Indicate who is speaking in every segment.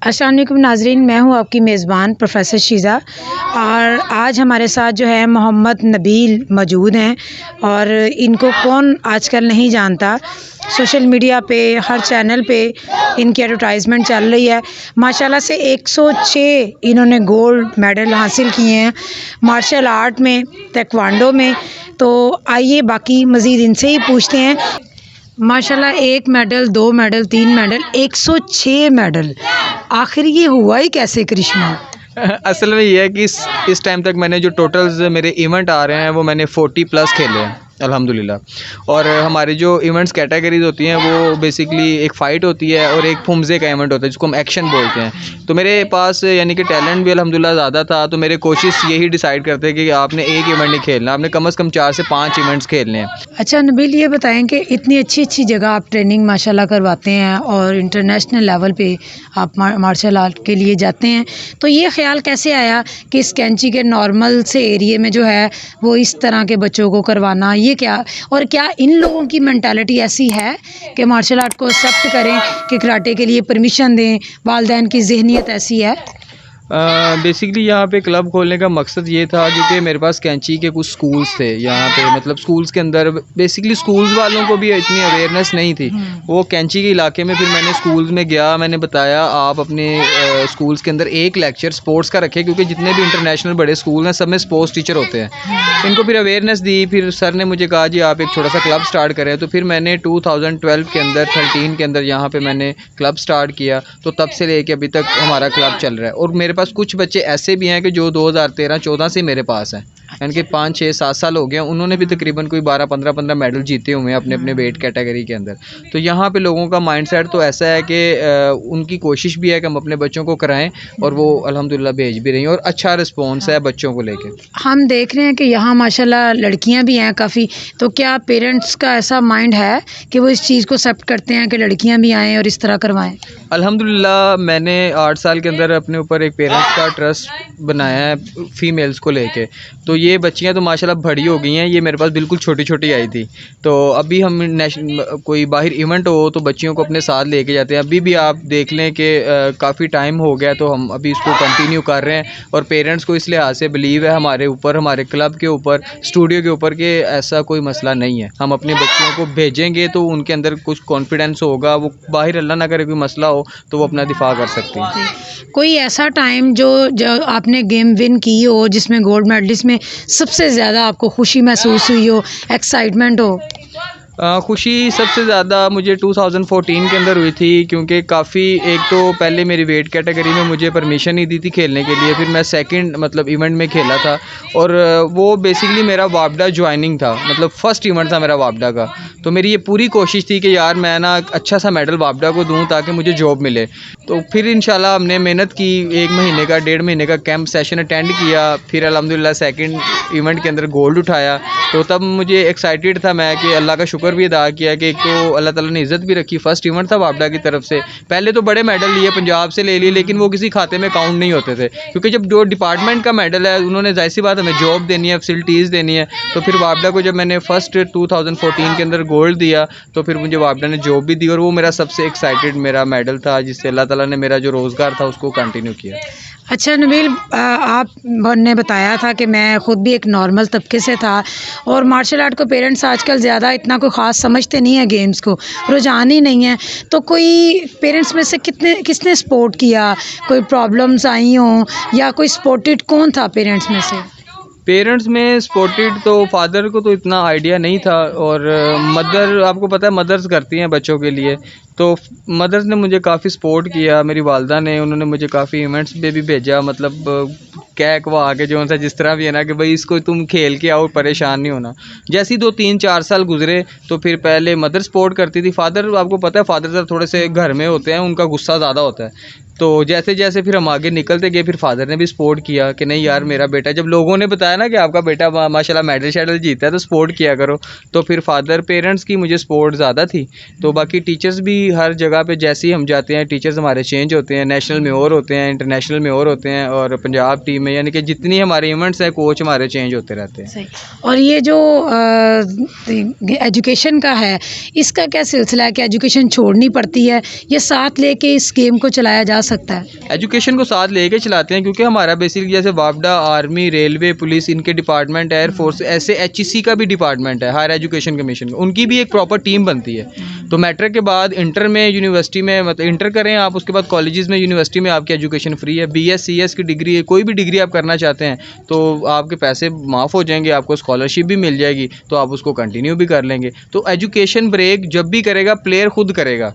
Speaker 1: अस्सलाम वालेकुम नाज़रीन, मैं हूँ आपकी मेज़बान प्रोफ़ेसर शीज़ा और आज हमारे साथ जो है मोहम्मद नबील मौजूद हैं। और इनको कौन आजकल नहीं जानता। सोशल मीडिया पे हर चैनल पे इनकी एडवर्टाइजमेंट चल रही है। माशाल्लाह से 106 इन्होंने गोल्ड मेडल हासिल किए हैं मार्शल आर्ट में, ताइक्वांडो में। तो आइए बाकी मज़ीद इनसे ही पूछते हैं। माशाल्लाह 1 मेडल, 2 मेडल, 3 मेडल, 106 मेडल, आखिर ये हुआ ही कैसे करिश्मा?
Speaker 2: असल में ये है कि इस टाइम तक मैंने जो टोटल्स मेरे इवेंट आ रहे हैं वो मैंने 40 प्लस खेले हैं अल्हम्दुलिल्लाह। और हमारी जो इवेंट्स कैटेगरीज होती हैं वो बेसिकली एक फ़ाइट होती है और एक फुमज़े का इवेंट होता है जिसको हम एक्शन बोलते हैं। तो मेरे पास यानी कि टैलेंट भी अल्हम्दुलिल्लाह ज़्यादा था, तो मेरे कोशिश यही डिसाइड करते हैं कि आपने एक इवेंट नहीं खेलना, आपने कम से कम 4 से 5 इवेंट्स खेलने हैं।
Speaker 1: अच्छा नबील, ये बताएं कि इतनी अच्छी अच्छी जगह आप ट्रेनिंग माशाल्लाह करवाते हैं और इंटरनेशनल लेवल पे आप मार्शल आर्ट के लिए जाते हैं, तो ये ख्याल कैसे आया कि इस कैंची के नॉर्मल से एरिए में जो है वो इस तरह के बच्चों को करवाना? ये क्या, और क्या इन लोगों की मेंटालिटी ऐसी है कि मार्शल आर्ट को एक्सेप्ट करें कि कराटे के लिए परमिशन दें? वालिदैन की ज़हनियत ऐसी है?
Speaker 2: बेसिकली यहाँ पे क्लब खोलने का मकसद ये था क्योंकि मेरे पास कैंची के कुछ स्कूल्स थे यहाँ पे, मतलब स्कूल्स के अंदर बेसिकली स्कूल्स वालों को भी इतनी अवेयरनेस नहीं थी। वो कैंची के इलाके में फिर मैंने स्कूल्स में गया, मैंने बताया आप अपने स्कूल्स के अंदर एक लेक्चर स्पोर्ट्स का रखें क्योंकि जितने भी इंटरनेशनल बड़े स्कूल हैं सब में स्पोर्ट्स टीचर होते हैं। इनको फिर अवेयरनेस दी, फिर सर ने मुझे कहा जी आप एक छोटा सा क्लब स्टार्ट करें। तो फिर मैंने 2012 के अंदर 13 के अंदर यहाँ पे मैंने क्लब स्टार्ट किया, तो तब से लेके अभी तक हमारा क्लब चल रहा है। और मेरे पास कुछ बच्चे ऐसे भी हैं कि जो 2013-14 से मेरे पास हैं, यानी कि 5, 6, 7 साल हो गए हैं, उन्होंने भी तकरीबन कोई 12, 15 मेडल जीते हुए हैं अपने अपने वेट कैटेगरी के अंदर। तो यहाँ पे लोगों का माइंडसेट तो ऐसा है कि उनकी कोशिश भी है कि हम अपने बच्चों को कराएं और वो अल्हम्दुलिल्लाह भेज भी रही हैं और अच्छा रिस्पॉन्स है बच्चों को लेके।
Speaker 1: हम देख रहे हैं कि यहाँ माशाल्लाह लड़कियाँ भी हैं काफ़ी, तो क्या पेरेंट्स का ऐसा माइंड है कि वो इस चीज़ को एक्सेप्ट करते हैं कि लड़कियाँ भी आएँ और इस तरह करवाएं?
Speaker 2: अल्हम्दुलिल्लाह मैंने 8 साल के अंदर अपने ऊपर एक पेरेंट्स का ट्रस्ट बनाया है फ़ीमेल्स को लेके। तो ये बच्चियां तो माशाल्लाह बड़ी हो गई हैं, ये मेरे पास बिल्कुल छोटी छोटी आई थी। तो अभी हम कोई बाहर इवेंट हो तो बच्चियों को अपने साथ लेके जाते हैं। अभी भी आप देख लें कि काफ़ी टाइम हो गया तो हम अभी इसको कंटिन्यू कर रहे हैं। और पेरेंट्स को इस लिहाज से बिलीव है हमारे ऊपर, हमारे क्लब के ऊपर, स्टूडियो के ऊपर कि ऐसा कोई मसला नहीं है। हम अपने बच्चियों को भेजेंगे तो उनके अंदर कुछ कॉन्फिडेंस होगा, वो बाहर अल्लाह ना करे कोई मसला हो तो वो अपना दिफा कर सकती हैं।
Speaker 1: कोई ऐसा टाइम जो आपने गेम विन की हो जिसमें गोल्ड मेडलिस्ट में सबसे ज़्यादा आपको खुशी महसूस हुई हो, एक्साइटमेंट हो?
Speaker 2: खुशी सबसे ज़्यादा मुझे 2014 के अंदर हुई थी क्योंकि काफ़ी, एक तो पहले मेरी वेट कैटेगरी में मुझे परमिशन नहीं दी थी खेलने के लिए, फिर मैं सेकंड मतलब इवेंट में खेला था और वो बेसिकली मेरा वापडा ज्वाइनिंग था, मतलब फ़र्स्ट इवेंट था मेरा वापडा का। तो मेरी ये पूरी कोशिश थी कि यार मैं ना अच्छा सा मेडल वापडा को दूँ ताकि मुझे जॉब मिले। तो फिर इंशाल्लाह हमने मेहनत की, 1 महीने का 1.5 महीने का कैंप सेशन अटेंड किया, फिर अल्हम्दुलिल्लाह सेकंड इवेंट के अंदर गोल्ड उठाया। तो तब मुझे एक्साइटेड था मैं कि अल्लाह का शुक्र भी अदा किया कि एक तो अल्लाह ताला ने इज़्ज़त भी रखी। फर्स्ट इवेंट था वापडा की तरफ से, पहले तो बड़े मेडल लिए, पंजाब से ले लिए, लेकिन वो किसी खाते में काउंट नहीं होते थे क्योंकि जब जो डिपार्टमेंट का मेडल है उन्होंने जाहिर सी बात हमें जॉब देनी है, फैसिलिटीज़ देनी है। तो फिर वापडा को जब मैंने फर्स्ट 2014 के अंदर गोल्ड दिया तो फिर मुझे वापडा ने जॉब भी दी और वो मेरा सबसे एक्साइटेड मेरा मेडल था जिससे अल्लाह ताला ने मेरा जो रोज़गार था उसको कंटिन्यू किया।
Speaker 1: अच्छा नबील, आपने बताया था कि मैं ख़ुद भी एक नॉर्मल तबके से था और मार्शल आर्ट को पेरेंट्स आजकल ज़्यादा इतना कोई ख़ास समझते नहीं है, गेम्स को रुझान ही नहीं है। तो कोई पेरेंट्स में से किसने सपोर्ट किया? कोई प्रॉब्लम्स आई हों या कोई सपोर्टेड कौन था पेरेंट्स में से?
Speaker 2: पेरेंट्स में सपोर्टेड तो फादर को तो इतना आइडिया नहीं था और मदर, आपको पता है मदर्स करती हैं बच्चों के लिए, तो मदर्स ने मुझे काफ़ी सपोर्ट किया। मेरी वालदा ने, उन्होंने मुझे काफ़ी इवेंट्स पे भी भेजा, मतलब कह कवा के जो सा जिस तरह भी है ना कि भाई इसको तुम खेल के आओ, परेशान नहीं होना। जैसे ही 2, 3, 4 साल गुजरे तो फिर पहले मदर सपोर्ट करती थी। फादर, आपको पता है फादर साहब थोड़े से घर में होते हैं, उनका गुस्सा ज़्यादा होता है। तो जैसे जैसे फिर हम आगे निकलते गए फिर फादर ने भी सपोर्ट किया कि नहीं यार मेरा बेटा, जब लोगों ने बताया ना कि आपका बेटा माशाल्लाह मेडल शेडल जीता है तो सपोर्ट किया करो, तो फिर फादर, पेरेंट्स की मुझे सपोर्ट ज़्यादा थी। तो बाकी टीचर्स भी हर जगह पे जैसे ही हम जाते हैं टीचर्स हमारे चेंज होते हैं, नेशनल में और होते हैं, इंटरनेशनल में और होते हैं, और पंजाब टीम में यानी कि जितनी हमारे इवेंट्स हैं कोच हमारे चेंज होते रहते हैं।
Speaker 1: सही। और ये जो एजुकेशन का है, इसका क्या सिलसिला है कि एजुकेशन छोड़नी पड़ती है या साथ लेके इस गेम को चलाया जा सकता है?
Speaker 2: एजुकेशन को साथ लेके चलाते हैं, क्योंकि हमारा बेसिकली जैसे वापडा, आर्मी, रेलवे, पुलिस, इनके डिपार्टमेंट, एयरफोर्स, ऐसे HEC का भी डिपार्टमेंट है, हायर एजुकेशन कमीशन का, उनकी भी एक प्रॉपर टीम बनती है। तो मैट्रिक के बाद इंटर में, यूनिवर्सिटी में, मतलब इंटर करें आप, उसके बाद कॉलेजेस में, यूनिवर्सिटी में आपकी एजुकेशन फ्री है। BS CS की डिग्री है, कोई भी डिग्री आप करना चाहते हैं तो आपके पैसे माफ़ हो जाएंगे, आपको स्कॉलरशिप भी मिल जाएगी, तो आप उसको कंटिन्यू भी कर लेंगे। तो एजुकेशन ब्रेक जब भी करेगा प्लेयर खुद करेगा।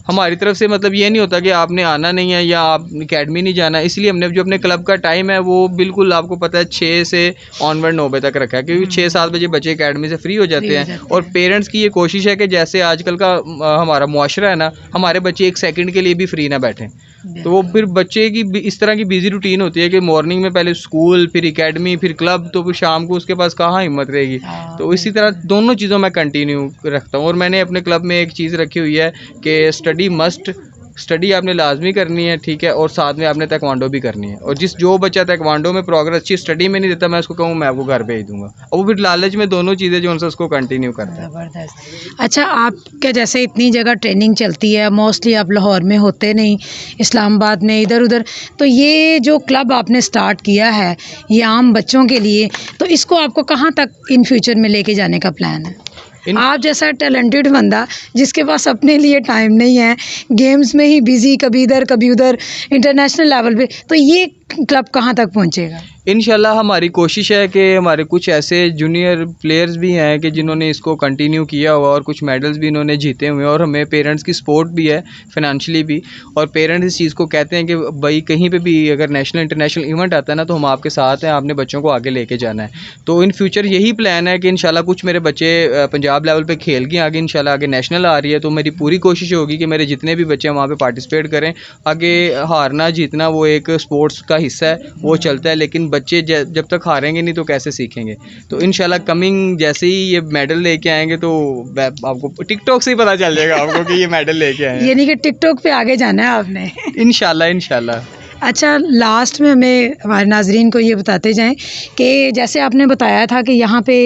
Speaker 2: हमारी तरफ से मतलब ये नहीं होता कि आपने आना नहीं है या आप एकेडमी नहीं जाना, इसलिए हमने जो अपने क्लब का टाइम है वो बिल्कुल आपको पता है 6 से ऑनवर्ड 9 बजे तक रखा है, क्योंकि 6-7 बजे बच्चे एकेडमी से फ्री हो जाते हैं। और पेरेंट्स की ये कोशिश है कि जैसे आजकल का हमारा मुआशरा है ना, हमारे बच्चे 1 सेकंड के लिए भी फ्री ना बैठें। तो वो फिर बच्चे की इस तरह की बिजी रूटीन होती है कि मॉर्निंग में पहले स्कूल, फिर एकेडमी, फिर क्लब, तो फिर शाम को उसके पास कहाँ हिम्मत रहेगी। तो इसी तरह दोनों चीज़ों में कंटिन्यू रखता हूँ। और मैंने अपने क्लब में एक चीज़ रखी हुई है कि स्टडी आपने लाजमी करनी है, ठीक है, और साथ में आपने ताइक्वांडो भी करनी है। और जो बच्चा ताइक्वांडो में प्रोग्रेस अच्छी स्टडी में नहीं देता, मैं उसको कहूँ मैं आपको घर भेज दूंगा, और वो फिर लालच में दोनों चीज़ें जो उनसे उसको कंटिन्यू करता है।
Speaker 1: ज़बरदस्त। अच्छा, आपके जैसे इतनी जगह ट्रेनिंग चलती है, मोस्टली आप लाहौर में होते नहीं, इस्लामाबाद में, इधर उधर, तो ये जो क्लब आपने स्टार्ट किया है ये आम बच्चों के लिए, तो इसको आपको कहाँ तक इन फ्यूचर में लेके जाने का प्लान है? आप जैसा टैलेंटेड बंदा जिसके पास अपने लिए टाइम नहीं है, गेम्स में ही बिजी, कभी इधर कभी उधर, इंटरनेशनल लेवल पे, तो ये क्लब कहाँ तक पहुँचेगा?
Speaker 2: इंशाल्लाह हमारी कोशिश है कि हमारे कुछ ऐसे जूनियर प्लेयर्स भी हैं कि जिन्होंने इसको कंटिन्यू किया हुआ और कुछ मेडल्स भी इन्होंने जीते हुए हैं, और हमें पेरेंट्स की सपोर्ट भी है, फाइनेंशियली भी। और पेरेंट्स इस चीज़ को कहते हैं कि भाई कहीं पे भी अगर नेशनल इंटरनेशनल इवेंट आता है ना, तो हम आपके साथ हैं, आपने बच्चों को आगे लेके जाना है। तो इन फ्यूचर यही प्लान है कि इंशाल्लाह कुछ मेरे बच्चे पंजाब लेवल पर खेल के आगे, इंशाल्लाह आगे नेशनल आ रही है, तो मेरी पूरी कोशिश होगी कि मेरे जितने भी बच्चे वहाँ पर पार्टिसिपेट करें। आगे हारना जीतना वो एक स्पोर्ट्स का हिस्सा है, वो चलता है, लेकिन बच्चे जब तक हारेंगे नहीं तो कैसे सीखेंगे। तो इंशाल्लाह कमिंग जैसे ही ये मेडल लेके आएंगे तो आपको टिकटॉक से ही पता चल जाएगा आपको कि ये मेडल लेके आए हैं।
Speaker 1: यानी कि टिकटॉक पे आगे जाना है आपने।
Speaker 2: इंशाल्लाह।
Speaker 1: अच्छा, लास्ट में हमें हमारे नाजरीन को ये बताते जाएं कि जैसे आपने बताया था कि यहाँ पे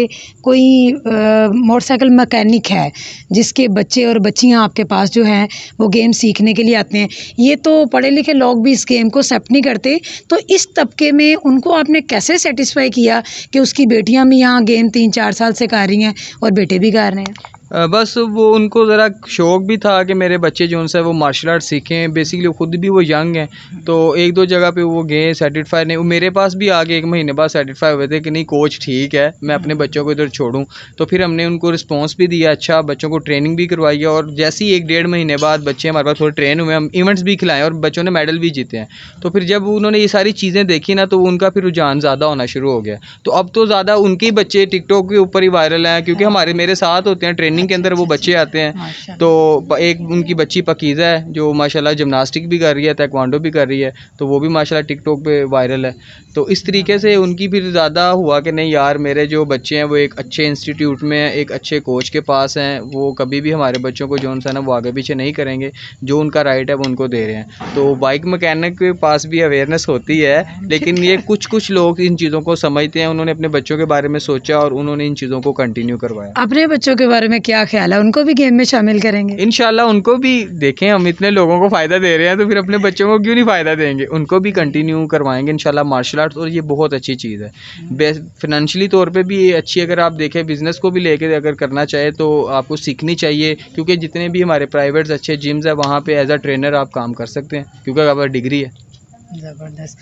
Speaker 1: कोई मोटरसाइकिल मैकेनिक है जिसके बच्चे और बच्चियाँ आपके पास जो हैं वो गेम सीखने के लिए आते हैं, ये तो पढ़े लिखे लोग भी इस गेम को एक्सेप्ट नहीं करते, तो इस तबके में उनको आपने कैसे सेटिस्फाई किया कि उसकी बेटियाँ भी यहाँ गेम 3-4 साल से कर रही हैं और बेटे भी कर रहे हैं?
Speaker 2: बस वो उनको ज़रा शौक़ भी था कि मेरे बच्चे जो उनसे वो मार्शल आर्ट सीखें। बेसिकली ख़ुद भी वो यंग हैं, तो 1-2 जगह पे वो गए, सेटिस्फाई नहीं, वो मेरे पास भी आ गए 1 महीने बाद, सेटिस्फाई हुए थे कि नहीं कोच ठीक है, मैं अपने बच्चों को इधर छोड़ूँ। तो फिर हमने उनको रिस्पॉन्स भी दिया, अच्छा बच्चों को ट्रेनिंग भी करवाई है, और जैसे ही 1-1.5 महीने बाद बच्चे हमारे पास थोड़े ट्रेन हुए, हम इवेंट्स भी खिलाएँ और बच्चों ने मेडल भी जीते हैं। तो फिर जब उन्होंने ये सारी चीज़ें देखी ना, तो उनका फिर रुझान ज़्यादा होना शुरू हो गया। तो अब तो ज़्यादा उनके ही बच्चे टिकटॉक के ऊपर ही वायरल हैं, क्योंकि मेरे साथ होते हैं ट्रेनिंग के अंदर, वो बच्चे आते हैं। तो एक उनकी बच्ची पकीज़ा है जो माशाल्लाह जिम्नास्टिक भी कर रही है, ताइक्वांडो भी कर रही है, तो वो भी माशाल्लाह टिकटॉक पे वायरल है। तो इस तरीके से उनकी फिर ज़्यादा हुआ कि नहीं यार, मेरे जो बच्चे हैं वो एक अच्छे इंस्टीट्यूट में, एक अच्छे कोच के पास हैं, वो कभी भी हमारे बच्चों को जो उनसे ना वो आगे पीछे नहीं करेंगे, जो उनका राइट है वो उनको दे रहे हैं। तो बाइक मैकेनिक के पास भी अवेयरनेस होती है, लेकिन ये कुछ लोग इन चीज़ों को समझते हैं, उन्होंने अपने बच्चों के बारे में सोचा और उन्होंने इन चीज़ों को कंटिन्यू करवाया।
Speaker 1: अपने बच्चों के बारे में क्या ख्याल है, उनको भी गेम में शामिल करेंगे?
Speaker 2: इंशाल्लाह उनको भी देखें, हम इतने लोगों को फ़ायदा दे रहे हैं तो फिर अपने बच्चों को क्यों नहीं फ़ायदा देंगे, उनको भी कंटिन्यू करवाएंगे इंशाल्लाह मार्शल आर्ट्स। और ये बहुत अच्छी चीज़ है, फाइनेंशियली तौर पे भी ये अच्छी, अगर आप देखें बिज़नेस को भी लेके अगर करना चाहे तो आपको सीखनी चाहिए, क्योंकि जितने भी हमारे प्राइवेट्स अच्छे जिम्स है वहाँ पे एज अ ट्रेनर आप काम कर सकते हैं, क्योंकि आपका डिग्री है।
Speaker 1: ज़बरदस्त।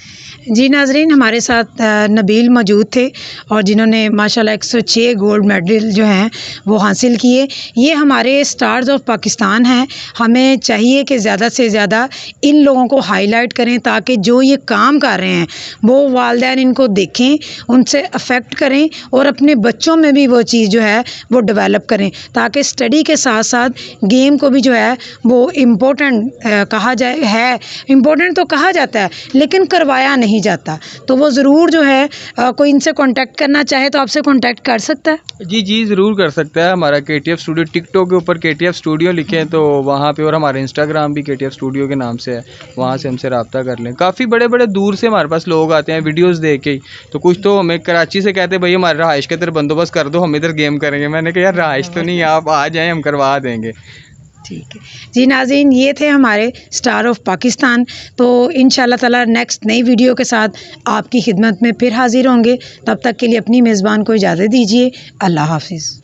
Speaker 1: जी नाजरीन, हमारे साथ नबील मौजूद थे और जिन्होंने माशाल्लाह 106 गोल्ड मेडल जो हैं वो हासिल किए। ये हमारे स्टार्स ऑफ पाकिस्तान हैं, हमें चाहिए कि ज़्यादा से ज़्यादा इन लोगों को हाईलाइट करें ताकि जो ये काम कर रहे हैं वो वालिदैन इनको देखें, उनसे अफेक्ट करें और अपने बच्चों में भी वो चीज़ जो है वो डेवलप करें, ताकि स्टडी के साथ साथ गेम को भी जो है वो इम्पोर्टेंट कहा जाए, है इम्पोर्टेंट तो कहा जाता है लेकिन करवाया नहीं जाता। तो वो ज़रूर जो है कोई इनसे कांटेक्ट करना चाहे तो आपसे कांटेक्ट कर सकता है।
Speaker 2: जी ज़रूर कर सकता है। हमारा KTF स्टूडियो, टिकटॉक के ऊपर KTF स्टूडियो लिखें तो वहाँ पे, और हमारा इंस्टाग्राम भी KTF स्टूडियो के नाम से है, वहाँ से हमसे रब्ता कर लें। काफ़ी बड़े बड़े दूर से हमारे पास लोग आते हैं वीडियोज़ देख के ही, तो कुछ तो हमें कराची से कहते हैं भाई हमारे रहाइश का इधर बंदोबस्त कर दो, हम इधर गेम करेंगे। मैंने कहा यार रहाइश तो नहीं, आप आ जाएँ, हम करवा देंगे।
Speaker 1: ठीक है जी नाज़रीन, ये थे हमारे स्टार ऑफ पाकिस्तान। तो इंशाल्लाह ताला नेक्स्ट नई वीडियो के साथ आपकी खिदमत में फिर हाज़िर होंगे। तब तक के लिए अपनी मेज़बान को इजाज़त दीजिए। अल्लाह हाफ़िज़।